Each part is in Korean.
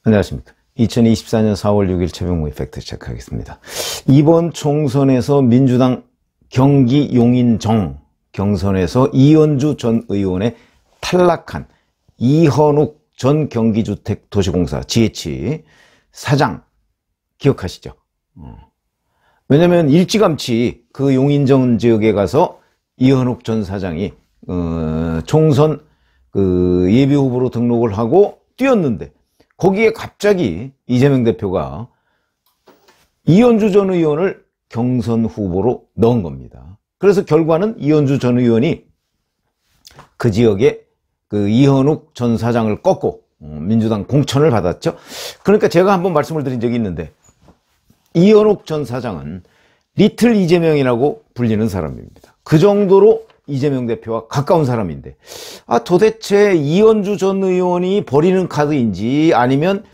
안녕하십니까. 2024년 4월 6일 최병무의 팩트체크하겠습니다. 이번 총선에서 민주당 경기 용인정 경선에서 이현주 전 의원의 탈락한 이현욱 전 경기주택도시공사 GH 사장 기억하시죠? 왜냐면 일찌감치 그 용인정 지역에 가서 이현욱 전 사장이 총선 예비후보로 등록을 하고 뛰었는데 거기에 갑자기 이재명 대표가 이현주 전 의원을 경선 후보로 넣은 겁니다. 그래서 결과는 이현주 전 의원이 그 지역에 이현욱 전 사장을 꺾고 민주당 공천을 받았죠. 그러니까 제가 한번 말씀을 드린 적이 있는데 이현욱 전 사장은 리틀 이재명이라고 불리는 사람입니다. 그 정도로 이재명 대표와 가까운 사람인데 도대체 이현주 전 의원이 버리는 카드인지 아니면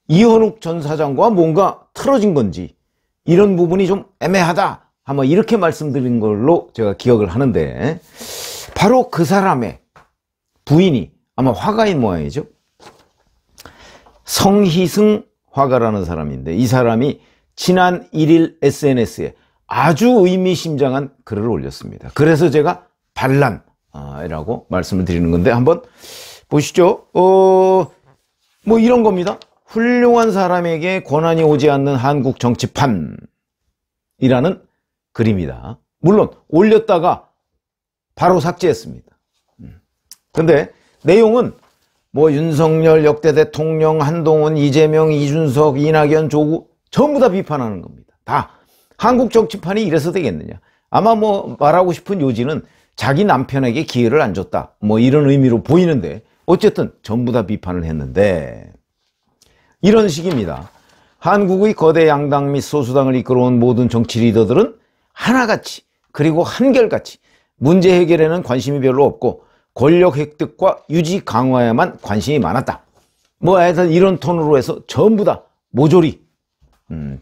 이현욱 전 사장과 뭔가 틀어진 건지 이런 부분이 좀 애매하다 아마 이렇게 말씀드린 걸로 제가 기억을 하는데 바로 그 사람의 부인이 아마 화가인 모양이죠. 성희승 화가라는 사람인데 이 사람이 지난 1일 SNS에 아주 의미심장한 글을 올렸습니다. 그래서 제가 반란이라고 말씀을 드리는 건데 한번 보시죠. 뭐 이런 겁니다. 훌륭한 사람에게 권한이 오지 않는 한국 정치판이라는 글입니다. 물론 올렸다가 바로 삭제했습니다. 근데 내용은 뭐 윤석열 역대 대통령, 한동훈, 이재명, 이준석, 이낙연, 조국 전부 다 비판하는 겁니다. 다. 한국 정치판이 이래서 되겠느냐. 아마 뭐 말하고 싶은 요지는 자기 남편에게 기회를 안 줬다. 뭐 이런 의미로 보이는데 어쨌든 전부 다 비판을 했는데 이런 식입니다. 한국의 거대 양당 및 소수당을 이끌어온 모든 정치 리더들은 하나같이 그리고 한결같이 문제 해결에는 관심이 별로 없고 권력 획득과 유지 강화에만 관심이 많았다. 뭐 하여튼 이런 톤으로 해서 전부 다 모조리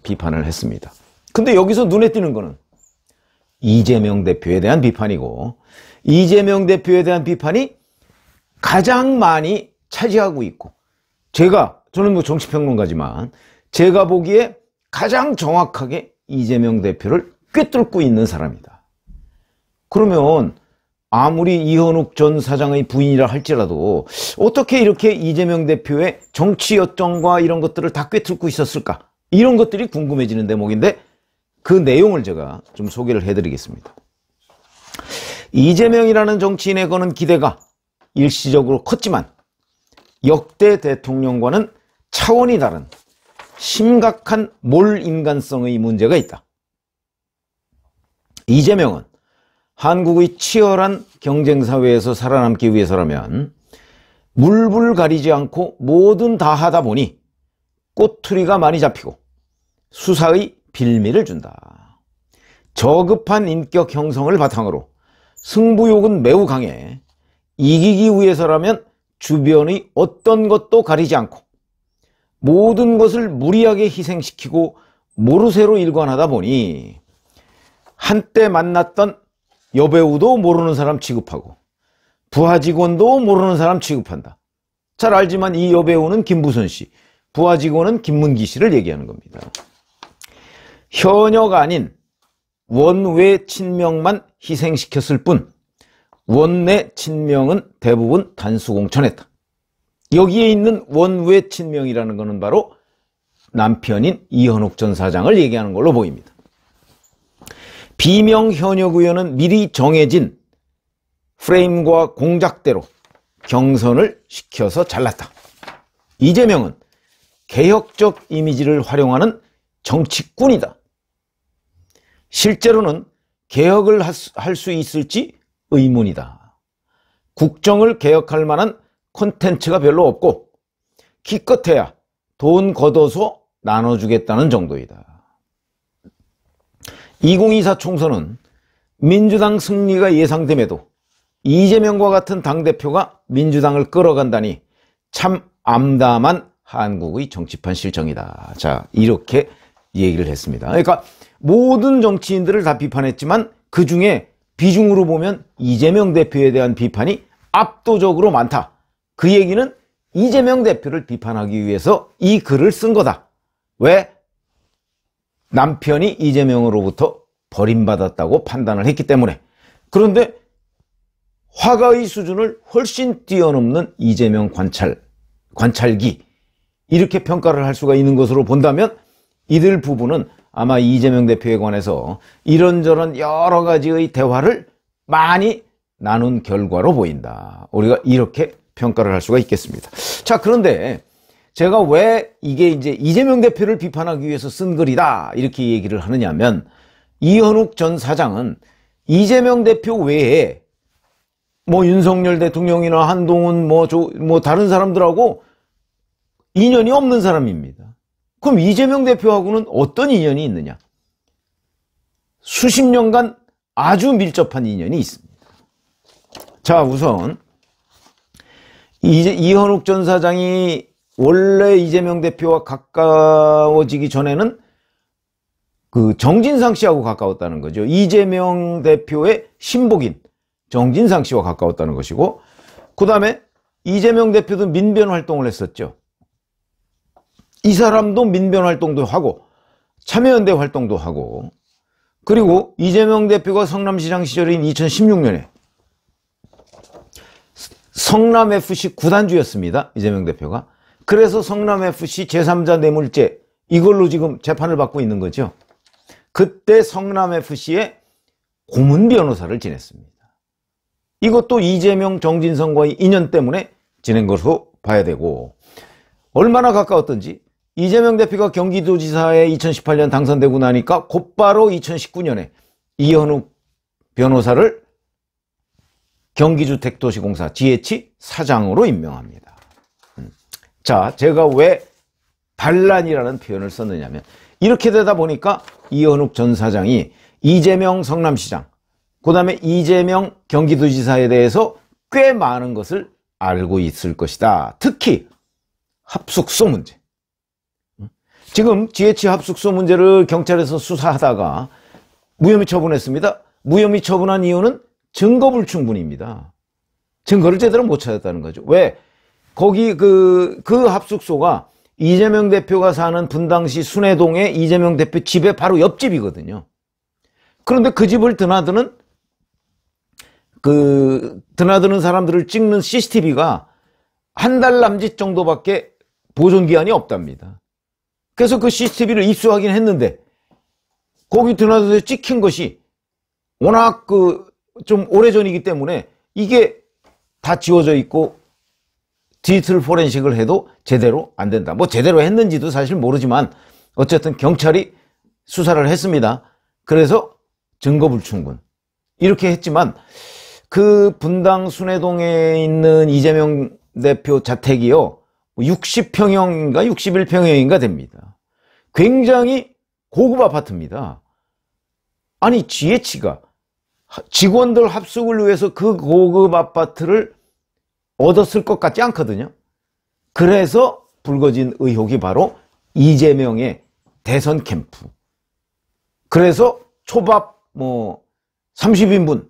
비판을 했습니다. 근데 여기서 눈에 띄는 거는 이재명 대표에 대한 비판이고 이재명 대표에 대한 비판이 가장 많이 차지하고 있고 저는 뭐 정치평론가지만 제가 보기에 가장 정확하게 이재명 대표를 꿰뚫고 있는 사람이다. 그러면 아무리 이현욱 전 사장의 부인이라 할지라도 어떻게 이렇게 이재명 대표의 정치 여정과 이런 것들을 다 꿰뚫고 있었을까? 이런 것들이 궁금해지는 대목인데 그 내용을 제가 좀 소개를 해드리겠습니다. 이재명이라는 정치인에 거는 기대가 일시적으로 컸지만 역대 대통령과는 차원이 다른 심각한 몰인간성의 문제가 있다. 이재명은 한국의 치열한 경쟁사회에서 살아남기 위해서라면 물불 가리지 않고 뭐든 다 하다 보니 꼬투리가 많이 잡히고 수사의 빌미를 준다. 저급한 인격 형성을 바탕으로 승부욕은 매우 강해 이기기 위해서라면 주변의 어떤 것도 가리지 않고 모든 것을 무리하게 희생시키고 모르쇠로 일관하다 보니 한때 만났던 여배우도 모르는 사람 취급하고 부하 직원도 모르는 사람 취급한다. 잘 알지만 이 여배우는 김부선 씨, 부하 직원은 김문기 씨를 얘기하는 겁니다. 현역 아닌 원외 친명만 희생시켰을 뿐 원내 친명은 대부분 단수공천했다. 여기에 있는 원외 친명이라는 것은 바로 남편인 이현욱 전 사장을 얘기하는 걸로 보입니다. 비명 현역 의원은 미리 정해진 프레임과 공작대로 경선을 시켜서 잘랐다. 이재명은 개혁적 이미지를 활용하는 정치꾼이다. 실제로는 개혁을 할 수 있을지 의문이다. 국정을 개혁할 만한 콘텐츠가 별로 없고 기껏해야 돈 걷어서 나눠주겠다는 정도이다. 2024 총선은 민주당 승리가 예상됨에도 이재명과 같은 당대표가 민주당을 끌어간다니 참 암담한 한국의 정치판 실정이다. 자, 이렇게 얘기를 했습니다. 그러니까 모든 정치인들을 다 비판했지만 그 중에 비중으로 보면 이재명 대표에 대한 비판이 압도적으로 많다. 그 얘기는 이재명 대표를 비판하기 위해서 이 글을 쓴 거다. 왜? 남편이 이재명으로부터 버림받았다고 판단을 했기 때문에. 그런데 화가의 수준을 훨씬 뛰어넘는 이재명 관찰기, 이렇게 평가를 할 수가 있는 것으로 본다면 이들 부부는 아마 이재명 대표에 관해서 이런저런 여러 가지의 대화를 많이 나눈 결과로 보인다. 우리가 이렇게 평가를 할 수가 있겠습니다. 자, 그런데 제가 왜 이게 이제 이재명 대표를 비판하기 위해서 쓴 글이다 이렇게 얘기를 하느냐면, 이현욱 전 사장은 이재명 대표 외에 뭐 윤석열 대통령이나 한동훈 뭐 다른 사람들하고 인연이 없는 사람입니다. 그럼 이재명 대표하고는 어떤 인연이 있느냐? 수십 년간 아주 밀접한 인연이 있습니다. 자, 우선 이현욱 전 사장이 원래 이재명 대표와 가까워지기 전에는 그 정진상 씨하고 가까웠다는 거죠. 이재명 대표의 신복인 정진상 씨와 가까웠다는 것이고, 그 다음에 이재명 대표도 민변 활동을 했었죠. 이 사람도 민변 활동도 하고 참여연대 활동도 하고, 그리고 이재명 대표가 성남시장 시절인 2016년에 성남FC 구단주였습니다. 이재명 대표가. 그래서 성남FC 제3자 뇌물죄, 이걸로 지금 재판을 받고 있는 거죠. 그때 성남FC의 고문 변호사를 지냈습니다. 이것도 이재명, 정진성과의 인연 때문에 지낸 것으로 봐야 되고, 얼마나 가까웠던지 이재명 대표가 경기도지사에 2018년 당선되고 나니까 곧바로 2019년에 이현욱 변호사를 경기주택도시공사 GH 사장으로 임명합니다. 자, 제가 왜 반란이라는 표현을 썼느냐면, 이렇게 되다 보니까 이현욱 전 사장이 이재명 성남시장, 그 다음에 이재명 경기도지사에 대해서 꽤 많은 것을 알고 있을 것이다. 특히 합숙소 문제. 지금 GH 합숙소 문제를 경찰에서 수사하다가 무혐의 처분했습니다. 무혐의 처분한 이유는 증거불충분입니다. 증거를 제대로 못 찾았다는 거죠. 왜? 거기 그 합숙소가 이재명 대표가 사는 분당시 순회동의 이재명 대표 집의 바로 옆집이거든요. 그런데 그 집을 드나드는 사람들을 찍는 CCTV가 한 달 남짓 정도밖에 보존기한이 없답니다. 그래서 그 CCTV를 입수하긴 했는데, 거기 드나드서 찍힌 것이 워낙 좀 오래전이기 때문에 이게 다 지워져 있고 디지털 포렌식을 해도 제대로 안 된다. 뭐 제대로 했는지도 사실 모르지만 어쨌든 경찰이 수사를 했습니다. 그래서 증거불충분 이렇게 했지만, 그 분당 순회동에 있는 이재명 대표 자택이요 60평형인가 61평형인가 됩니다. 굉장히 고급 아파트입니다. 아니, GH가 직원들 합숙을 위해서 그 고급 아파트를 얻었을 것 같지 않거든요. 그래서 불거진 의혹이 바로 이재명의 대선 캠프. 그래서 초밥 30인분,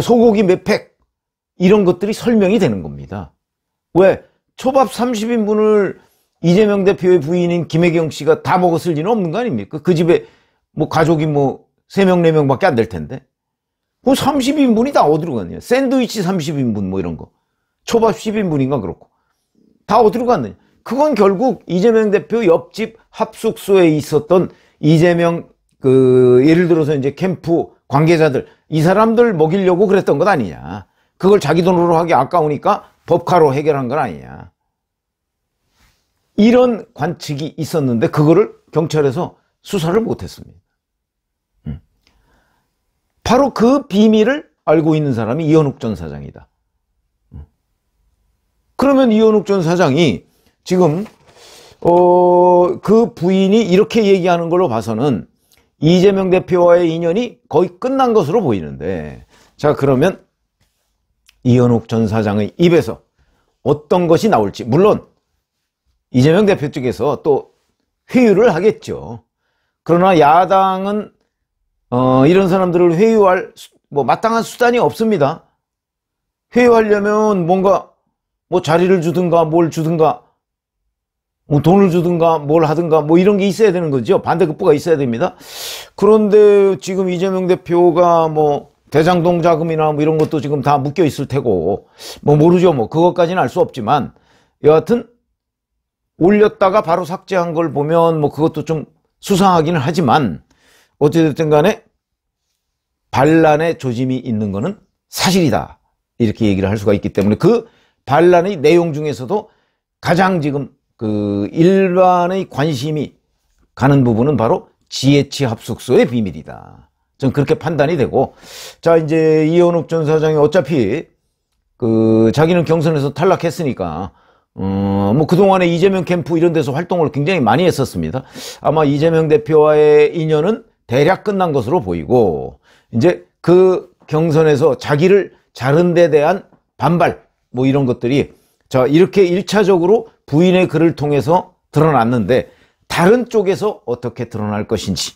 소고기 몇 팩, 이런 것들이 설명이 되는 겁니다. 왜? 초밥 30인분을 이재명 대표의 부인인 김혜경 씨가 다 먹었을 리는 없는 거 아닙니까? 그 집에 가족이 3명, 4명밖에 안 될 텐데. 30인분이 다 어디로 갔느냐? 샌드위치 30인분 이런 거. 초밥 10인분인가 그렇고. 다 어디로 갔느냐? 그건 결국 이재명 대표 옆집 합숙소에 있었던 이재명 예를 들어서 이제 캠프 관계자들, 이 사람들 먹이려고 그랬던 것 아니냐. 그걸 자기 돈으로 하기 아까우니까 법카로 해결한 건 아니냐. 이런 관측이 있었는데 그거를 경찰에서 수사를 못했습니다. 바로 그 비밀을 알고 있는 사람이 이현욱 전 사장이다. 그러면 이현욱 전 사장이 지금 그 부인이 이렇게 얘기하는 걸로 봐서는 이재명 대표와의 인연이 거의 끝난 것으로 보이는데, 자, 그러면 이현욱 전 사장의 입에서 어떤 것이 나올지, 물론 이재명 대표 쪽에서 또 회유를 하겠죠. 그러나 야당은 이런 사람들을 회유할 마땅한 수단이 없습니다. 회유하려면 뭔가 뭐 자리를 주든가 뭘 주든가 뭐 돈을 주든가 뭘 하든가 뭐 이런 게 있어야 되는 거죠. 반대급부가 있어야 됩니다. 그런데 지금 이재명 대표가 뭐 대장동 자금이나 뭐 이런 것도 지금 다 묶여 있을 테고 뭐 모르죠. 뭐 그것까지는 알 수 없지만 여하튼 올렸다가 바로 삭제한 걸 보면 뭐 그것도 좀 수상하기는 하지만 어찌됐든 간에 반란의 조짐이 있는 거는 사실이다. 이렇게 얘기를 할 수가 있기 때문에 그 반란의 내용 중에서도 가장 지금 그 일반의 관심이 가는 부분은 바로 GH 합숙소의 비밀이다. 전 그렇게 판단이 되고, 자, 이제 이현욱 전 사장이 어차피 그 자기는 경선에서 탈락했으니까 뭐 그동안에 이재명 캠프 이런 데서 활동을 굉장히 많이 했었습니다. 아마 이재명 대표와의 인연은 대략 끝난 것으로 보이고 이제 그 경선에서 자기를 자른 데 대한 반발 뭐 이런 것들이 자 이렇게 1차적으로 부인의 글을 통해서 드러났는데 다른 쪽에서 어떻게 드러날 것인지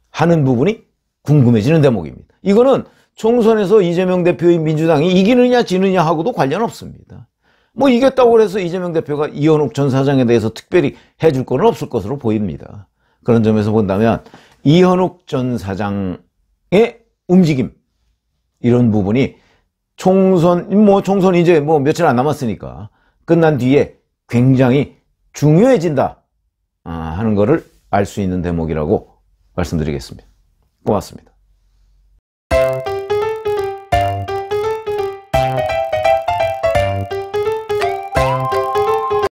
하는 부분이 궁금해지는 대목입니다. 이거는 총선에서 이재명 대표의 민주당이 이기느냐 지느냐 하고도 관련 없습니다. 뭐 이겼다고 해서 이재명 대표가 이현욱 전 사장에 대해서 특별히 해줄 건 없을 것으로 보입니다. 그런 점에서 본다면 이현욱 전 사장의 움직임 이런 부분이 총선 이제 뭐 며칠 안 남았으니까 끝난 뒤에 굉장히 중요해진다 하는 거를 알 수 있는 대목이라고 말씀드리겠습니다. 고맙습니다.